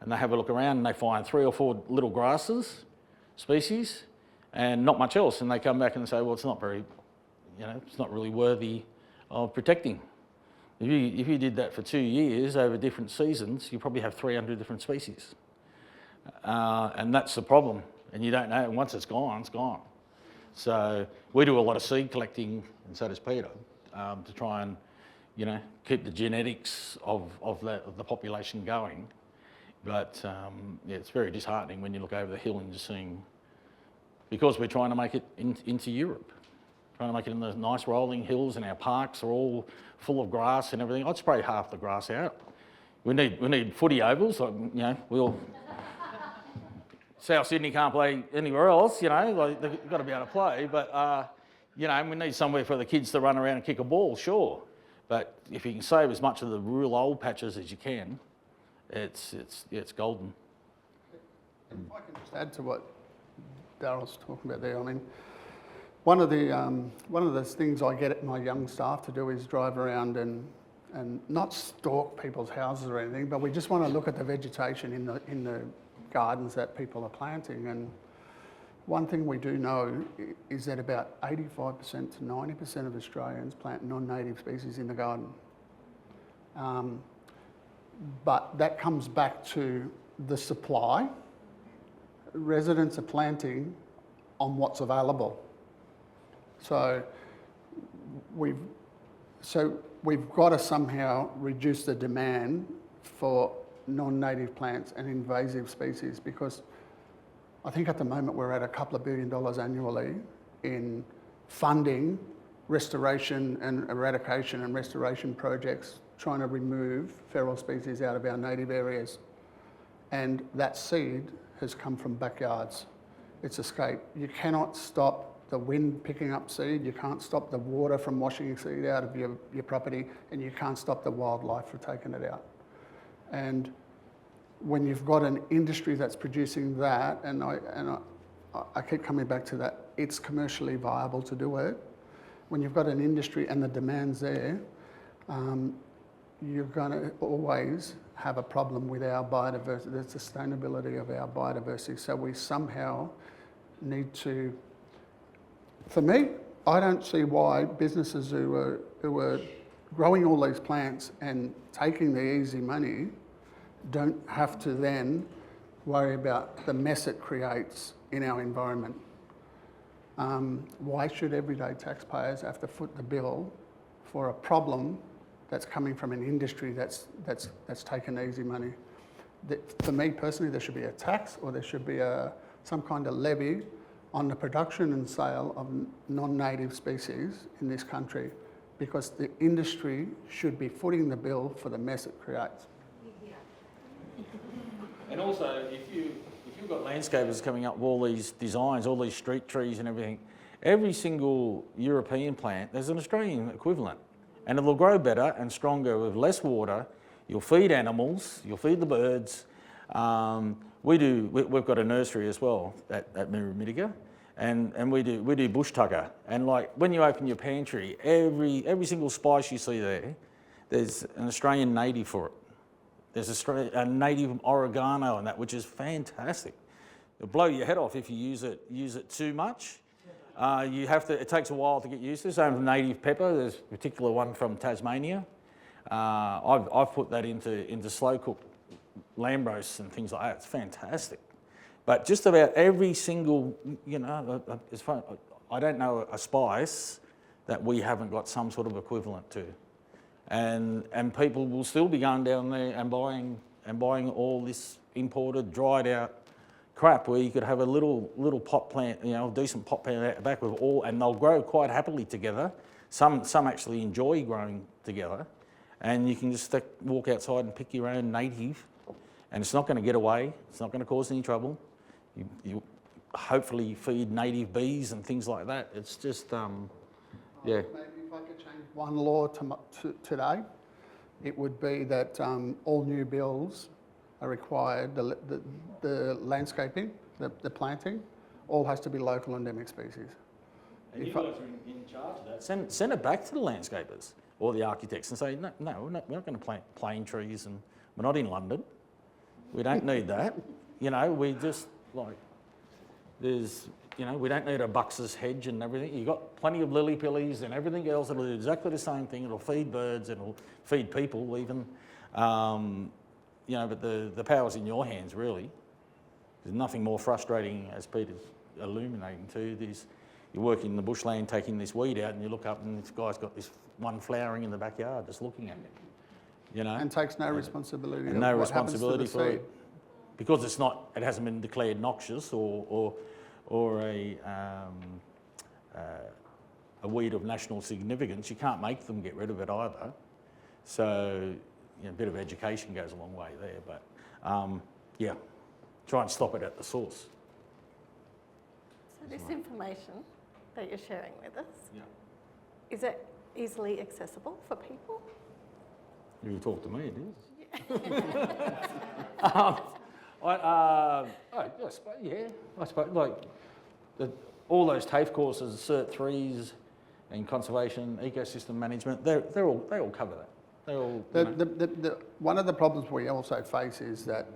and they have a look around and they find 3 or 4 little grasses species and not much else, and they come back and say, well, it's not very, you know, it's not really worthy of protecting. If you did that for 2 years over different seasons, you probably have 300 different species. And that's the problem. And you don't know, and once it's gone, it's gone. So we do a lot of seed collecting, and so does Peter, to try and, you know, keep the genetics of the population going. But yeah, it's very disheartening when you look over the hill and just seeing, because we're trying to make it into Europe. Trying to make it in the nice rolling hills, and our parks are all full of grass and everything. I'd spray half the grass out. We need footy ovals, like, you know, South Sydney can't play anywhere else, you know, like they've got to be able to play, but, you know, we need somewhere for the kids to run around and kick a ball, sure. But if you can save as much of the real old patches as you can, it's golden. If I can just add to what Daryl's talking about there, I mean, one of the things I get my young staff to do is drive around and not stalk people's houses or anything, but we just want to look at the vegetation in the gardens that people are planting. And one thing we do know is that about 85% to 90% of Australians plant non-native species in the garden. But that comes back to the supply. Residents are planting on what's available. So we've got to somehow reduce the demand for non-native plants and invasive species, because I think at the moment we're at $2 billion annually in funding restoration and eradication and restoration projects, trying to remove feral species out of our native areas. And that seed has come from backyards. It's escaped. You cannot stop the wind picking up seed, you can't stop the water from washing seed out of your property, and you can't stop the wildlife from taking it out. And when you've got an industry that's producing that, and I keep coming back to that, it's commercially viable to do it. When you've got an industry and the demand's there, you're going to always have a problem with our biodiversity, the sustainability of our biodiversity. So we somehow need to, for me, I don't see why businesses who are growing all these plants and taking the easy money don't have to then worry about the mess it creates in our environment. Why should everyday taxpayers have to foot the bill for a problem that's coming from an industry that's taken easy money? For me personally, there should be a tax, or there should be some kind of levy on the production and sale of non-native species in this country, because the industry should be footing the bill for the mess it creates. And also, if you've got landscapers coming up with all these designs, all these street trees and everything, every single European plant, there's an Australian equivalent. and it'll grow better and stronger with less water. You'll feed animals, you'll feed the birds. We've got a nursery as well at Mirramidiga, and we do bush tucker. And like when you open your pantry, every single spice you see there's an Australian native for it. There's a native oregano and that, which is fantastic. It'll blow your head off if you use it too much. It takes a while to get used to. Same with native pepper. There's a particular one from Tasmania. I've put that into slow cooked lamb roasts and things like that. It's fantastic. But just about every single, it's fun. I don't know a spice that we haven't got some sort of equivalent to. And people will still be going down there and buying all this imported, dried out crap where you could have a little pot plant, a decent pot plant out the back with all, and they'll grow quite happily together. Some actually enjoy growing together, and you can just walk outside and pick your own native, and it's not going to get away. It's not going to cause any trouble. You hopefully feed native bees and things like that. It's just yeah. Maybe if I could change one law today, it would be that all new builds are required, the landscaping, the planting, all has to be local endemic species. And you guys are in charge of that. Send it back to the landscapers or the architects and say, no, we're not going to plant plane trees, and we're not in London. We don't need that. We just we don't need a Bux's hedge and everything. You've got plenty of lily pillies and everything else that'll do exactly the same thing. It'll feed birds, it'll feed people even. But the power's in your hands, really. There's nothing more frustrating, as Peter's illuminating too. You're working in the bushland, taking this weed out, and you look up and this guy's got this one flowering in the backyard just looking at you. And takes no responsibility. And no responsibility for it. Because it hasn't been declared noxious or a weed of national significance. You can't make them get rid of it either. So a bit of education goes a long way there. But try and stop it at the source. So this information that you're sharing with us, is it easily accessible for people? You talk to me, it is. I suppose all those TAFE courses, Cert 3s and conservation, ecosystem management, they all cover that. They all. One of the problems we also face is that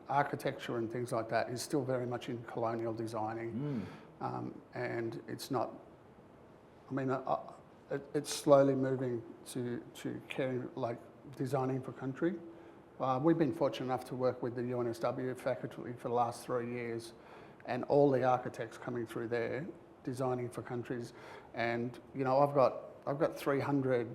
architecture and things like that is still very much in colonial designing, and it's not. It's slowly moving to caring, designing for country. We've been fortunate enough to work with the UNSW faculty for the last 3 years, and all the architects coming through there designing for countries. And I've got 300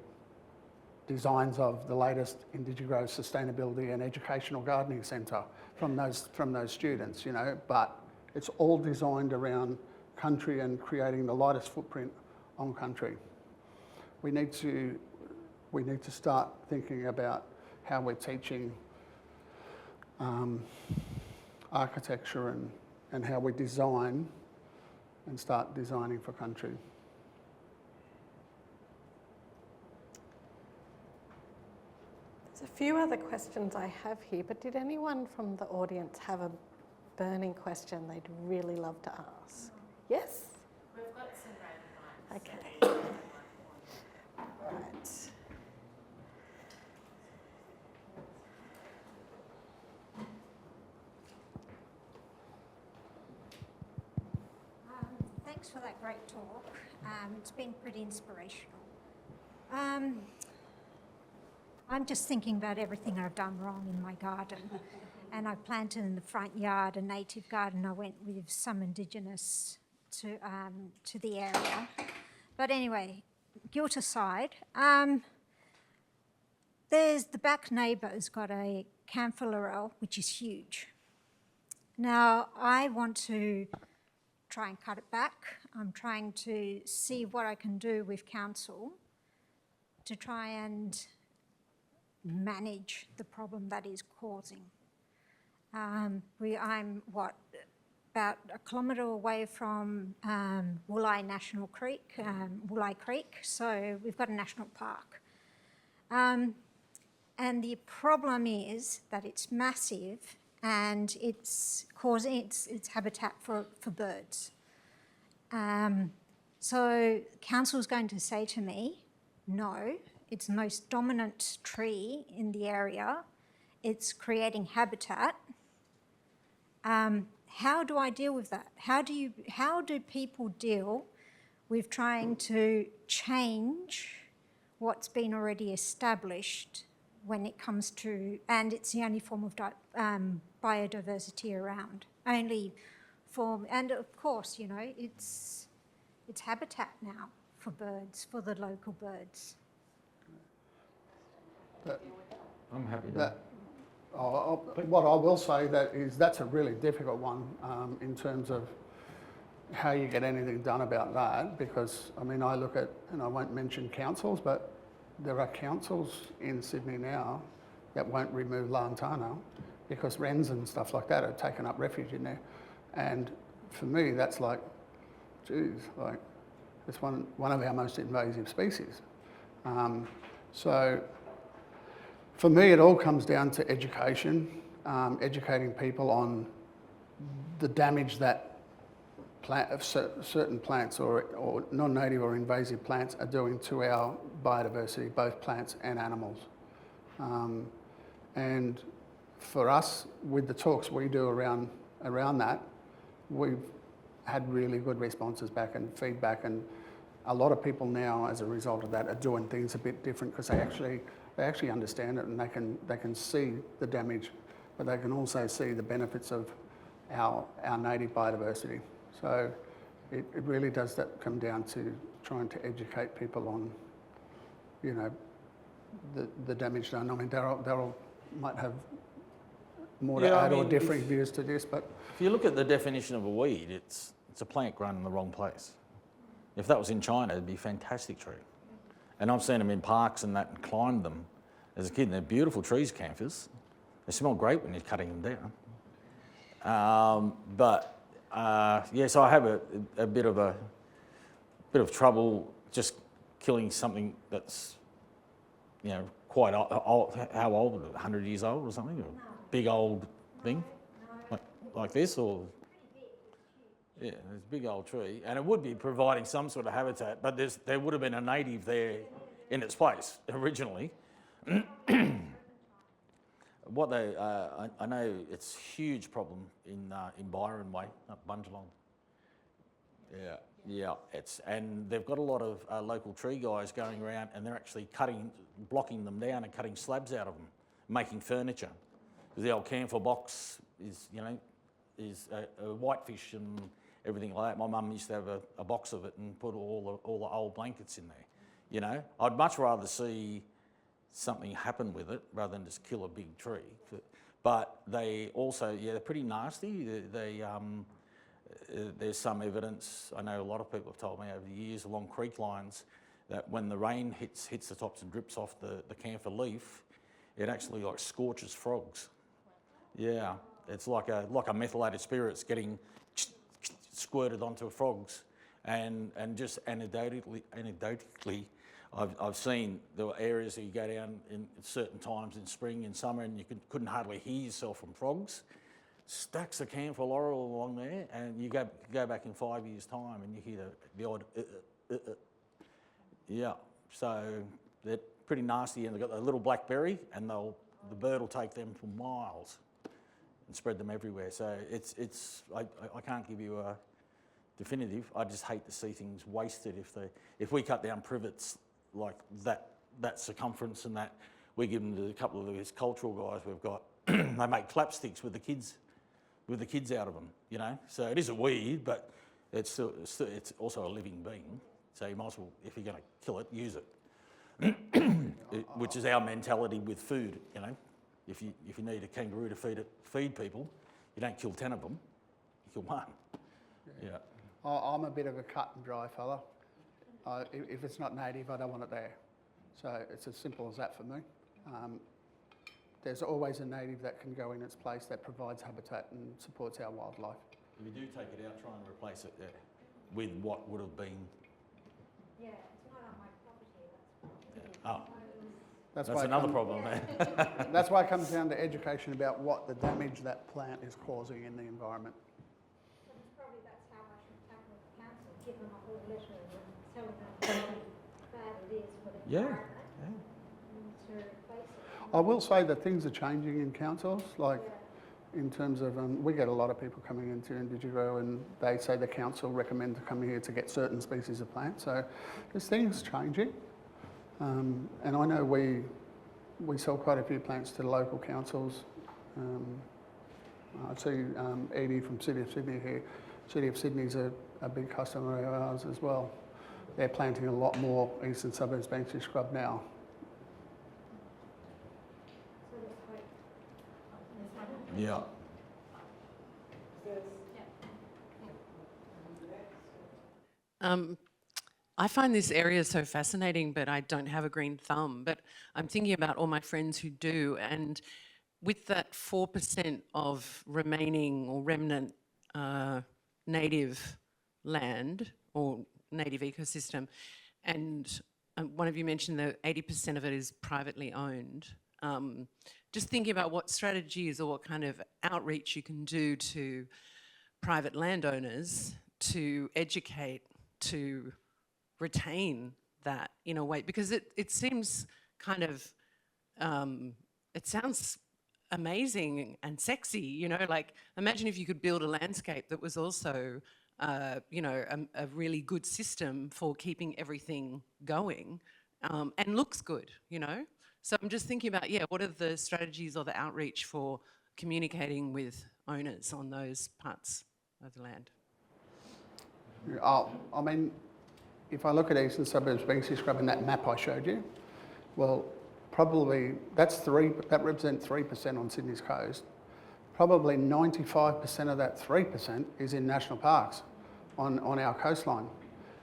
designs of the latest Indigenous Sustainability and Educational Gardening Centre from those students. But it's all designed around country and creating the lightest footprint on country. We need to start thinking about how we're teaching architecture and how we design and start designing for country. There's a few other questions I have here, but did anyone from the audience have a burning question they'd really love to ask? Yes? We've got some random mics. Okay. Right. Thanks for that great talk. It's been pretty inspirational. I'm just thinking about everything I've done wrong in my garden. And I planted in the front yard a native garden. I went with some Indigenous to the area. But anyway, guilt aside, there's the back neighbour's got a camphor laurel, which is huge. Now, I want to try and cut it back. I'm trying to see what I can do with council to try and manage the problem that is causing. I'm about a kilometre away from Woolai National Creek, Woolai Creek, so we've got a national park. And the problem is that it's massive and it's causing its habitat for birds. So council's going to say to me, no, it's the most dominant tree in the area. It's creating habitat. How do I deal with that? How do people deal with trying to change what's been already established when it comes to, and it's the only form of biodiversity around, only form, and of course, you know, it's habitat now for birds, for the local birds. I'm happy to. That, what I will say that's a really difficult one in terms of how you get anything done about that, because I mean I look at, and I won't mention councils, but there are councils in Sydney now that won't remove lantana because wrens and stuff like that are taking up refuge in there, and for me that's like, geez, like it's one of our most invasive species. So for me, it all comes down to education, educating people on the damage that certain plants or non-native or invasive plants are doing to our biodiversity, both plants and animals. And for us, with the talks we do around that, we've had really good responses back and feedback, and a lot of people now, as a result of that, are doing things a bit different because they actually understand it, and they can see the damage, but they can also see the benefits of our native biodiversity. So it really does come down to trying to educate people on, you know, the damage done. I mean, Darryl might have more to add or differing views to this, but if you look at the definition of a weed, it's a plant grown in the wrong place. If that was in China, it'd be a fantastic tree. And I've seen them in parks and that, and climbed them as a kid. And they're beautiful trees, canthers. They smell great when you're cutting them down. So I have a bit of trouble just killing something that's, you know, quite old. How old? 100 years old or something? Or big old thing like this, or. Yeah, there's a big old tree, and it would be providing some sort of habitat, but there would have been a native there in its place originally. I know it's a huge problem in Byron Way, up Bundjalung. Yeah, and they've got a lot of local tree guys going around, and they're actually blocking them down and cutting slabs out of them, making furniture. Because the old camphor box is a whitefish and everything like that. My mum used to have a box of it and put all the old blankets in there. You know, I'd much rather see something happen with it rather than just kill a big tree. But they also, they're pretty nasty. There's some evidence, I know a lot of people have told me over the years along creek lines, that when the rain hits the tops and drips off the camphor leaf, it actually like scorches frogs. Yeah, it's like a methylated spirits getting squirted onto frogs, and just anecdotally, I've seen there were areas that you go down in certain times in spring and summer, and you couldn't hardly hear yourself from frogs. Stacks of camphor laurel along there, and you go back in 5 years' time, and you hear the odd. Yeah, so they're pretty nasty, and they've got a little blackberry, and the bird will take them for miles and spread them everywhere. So I can't give you a definitive. I just hate to see things wasted. If we cut down privets like that circumference and that, we give them to a couple of these cultural guys we've got. They make clapsticks with the kids out of them. You know, so it is a weed, but it's also a living being. So you might as well, if you're going to kill it, use it. Which is our mentality with food. You know. If you need a kangaroo to feed people, you don't kill 10 of them, you kill one. Yeah. I'm a bit of a cut and dry fella. If it's not native, I don't want it there. So it's as simple as that for me. There's always a native that can go in its place that provides habitat and supports our wildlife. If you do take it out, try and replace it with what would have been. Yeah, it's not on my property, Oh, That's that's why another problem. That's why it comes down to education about what the damage that plant is causing in the environment. So that's how I should tackle the council, give them a whole letter and tell them how bad it is for the environment and to replace it. I will say that things are changing in councils, like in terms of, we get a lot of people coming into Indigo and they say the council recommend to come here to get certain species of plants. So there's things changing. And I know we sell quite a few plants to the local councils. I see Edie from City of Sydney here. City of Sydney's a big customer of ours as well. They're planting a lot more eastern suburbs Banksy scrub now. Yeah. I find this area so fascinating, but I don't have a green thumb. But I'm thinking about all my friends who do, and with that 4% of remaining or remnant native land or native ecosystem, and one of you mentioned that 80% of it is privately owned. Just thinking about what strategies or what kind of outreach you can do to private landowners to educate, to retain that in a way, because it seems kind of, it sounds amazing and sexy, you know, like imagine if you could build a landscape that was also, you know, a really good system for keeping everything going and looks good, you know? So I'm just thinking about, what are the strategies or the outreach for communicating with owners on those parts of the land? I mean, if I look at eastern suburbs Banksy scrub in that map I showed you, well, probably that represents 3% on Sydney's coast. Probably 95% of that 3% is in national parks on our coastline.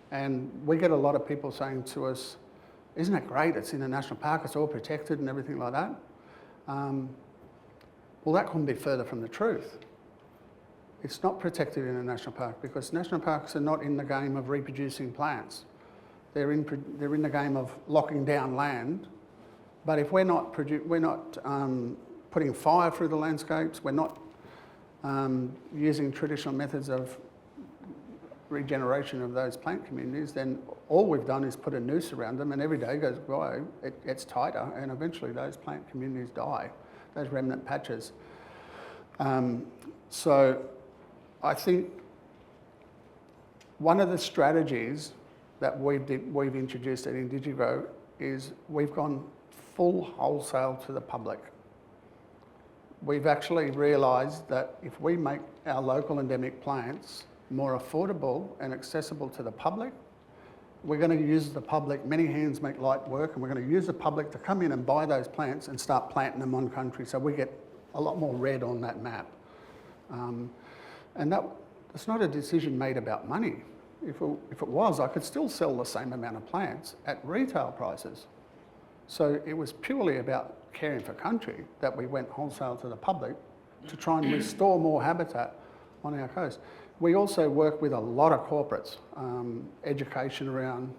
And we get a lot of people saying to us, isn't it great, it's in a national park, it's all protected and everything like that. Well, that couldn't be further from the truth. It's not protected in a national park because national parks are not in the game of reproducing plants. They're in the game of locking down land. But if we're not putting fire through the landscapes, we're not using traditional methods of regeneration of those plant communities, then all we've done is put a noose around them, and every day goes by, it gets tighter, and eventually those plant communities die, those remnant patches. So I think one of the strategies that we've introduced at Indigo is we've gone full wholesale to the public. We've actually realised that if we make our local endemic plants more affordable and accessible to the public, we're going to use the public, many hands make light work, and we're going to use the public to come in and buy those plants and start planting them on country, so we get a lot more red on that map. And that's not a decision made about money. If it was, I could still sell the same amount of plants at retail prices. So it was purely about caring for country that we went wholesale to the public to try and restore more habitat on our coast. We also work with a lot of corporates, education around,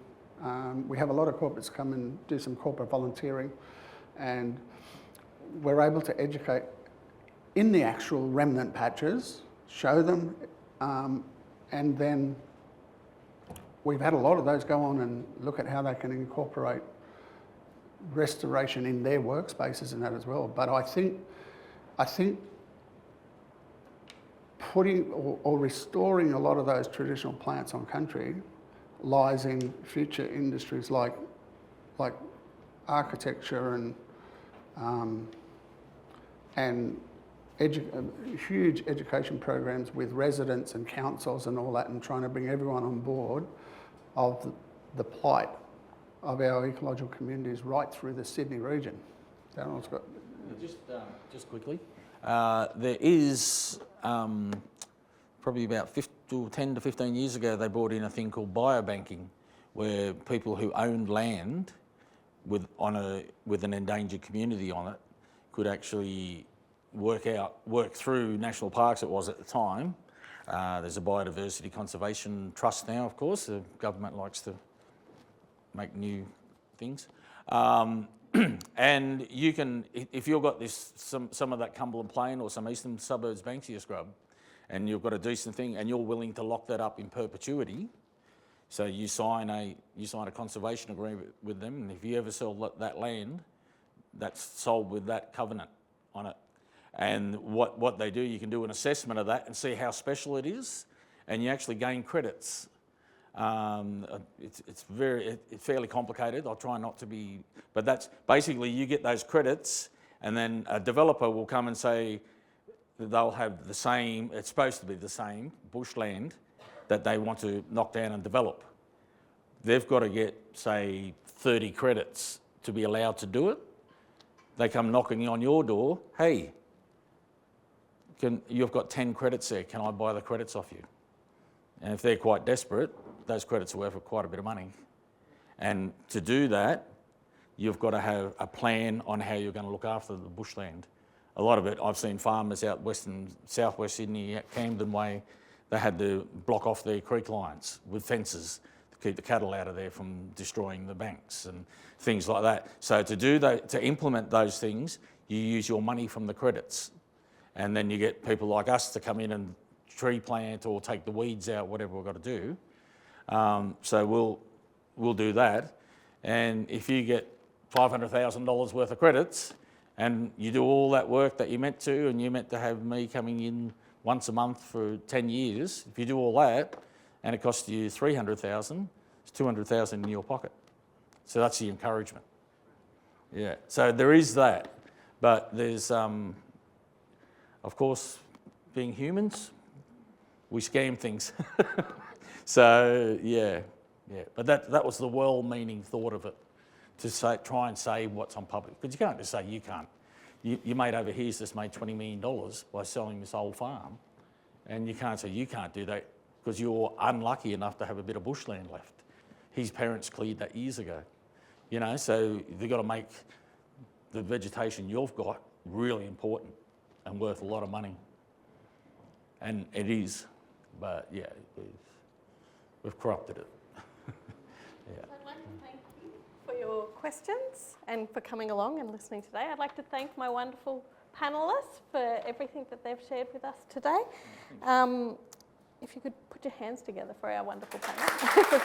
we have a lot of corporates come and do some corporate volunteering, and we're able to educate in the actual remnant patches, show them, and then we've had a lot of those go on and look at how they can incorporate restoration in their workspaces and that as well. But I think putting or restoring a lot of those traditional plants on country lies in future industries like architecture and huge education programs with residents and councils and all that, and trying to bring everyone on board of the plight of our ecological communities right through the Sydney region. Darren's got... Just quickly, there is probably about 10 to 15 years ago, they brought in a thing called biobanking, where people who owned land with an endangered community on it could actually work through national parks, it was at the time, There's a biodiversity conservation trust now, of course. The government likes to make new things. And you can, if you've got this, some of that Cumberland Plain or some eastern suburbs Banksia scrub, and you've got a decent thing, and you're willing to lock that up in perpetuity, so you sign a conservation agreement with them, and if you ever sell that land, that's sold with that covenant on it. And what they do, you can do an assessment of that and see how special it is, and you actually gain credits. It's fairly complicated. I'll try not to be, but that's basically you get those credits, and then a developer will come and say that they'll have the same. It's supposed to be the same bushland that they want to knock down and develop. They've got to get, say, 30 credits to be allowed to do it. They come knocking on your door. Hey, you've got 10 credits there. Can I buy the credits off you? And if they're quite desperate, those credits are worth quite a bit of money. And to do that, you've got to have a plan on how you're going to look after the bushland. A lot of it, I've seen farmers out southwest Sydney, Camden Way, they had to block off their creek lines with fences to keep the cattle out of there from destroying the banks and things like that. So to do that, to implement those things, you use your money from the credits. And then you get people like us to come in and tree plant or take the weeds out, whatever we've got to do. So we'll do that. And if you get $500,000 worth of credits and you do all that work that you meant to, and you meant to have me coming in once a month for 10 years, if you do all that and it costs you $300,000, it's $200,000 in your pocket. So that's the encouragement. Yeah, so there is that. But there's, of course, being humans, we scam things. So, yeah. But that was the well-meaning thought of it, to try and save what's on public. Because you can't just say you can't. Your mate over here's just made $20 million by selling this old farm, and you can't say you can't do that because you're unlucky enough to have a bit of bushland left. His parents cleared that years ago. You know, so you've got to make the vegetation you've got really important and worth a lot of money. And it is, but yeah, we've corrupted it. Yeah. I'd like to thank you for your questions and for coming along and listening today. I'd like to thank my wonderful panellists for everything that they've shared with us today. If you could put your hands together for our wonderful panel.